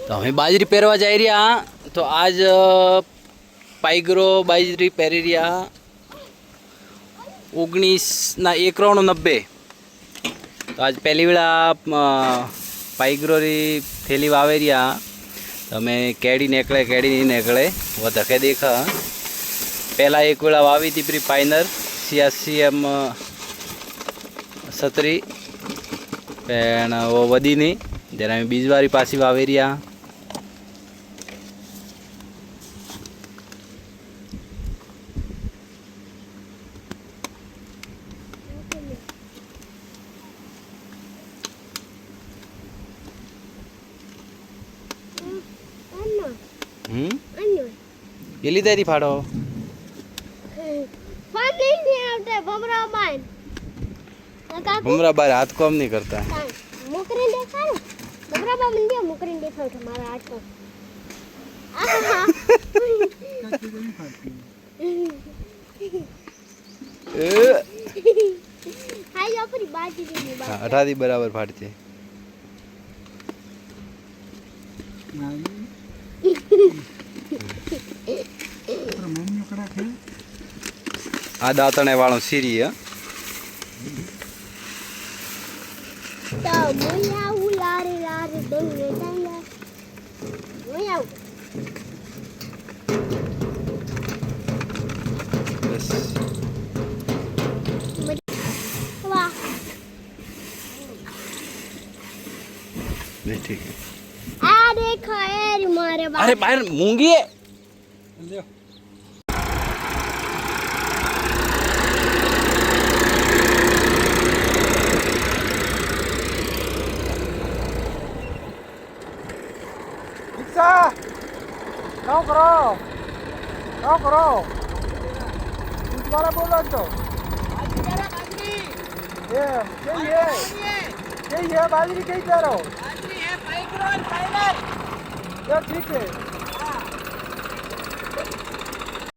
તો અમે બાજરી પહેરવા જઈ રહ્યા. તો આજ પાઈગરો બાજરી પહેરી રહ્યા 19/91. તો આજ પહેલી વેળા પાઈગરોની થેલી વાવી રહ્યા. તમે કેડી નીકળે વધકે દેખા. પહેલાં એક વેળા વાવી હતી પ્રી પાઇનર 86M 17 પણ વધી નહીં. જ્યારે અમે બીજી વારી પાછી વાવી રહ્યા. એ લીધા હતી ફાડો ભમરા બાર હાથ કોમ નહીં કરતા. અઢાથી બરાબર ફાડશે. આ દાંતણે વાળો સીરી अरे बाहर मूंगी है. करो तुम्हारा बोलो तो ये बाजरी कहीं करो ठीक है.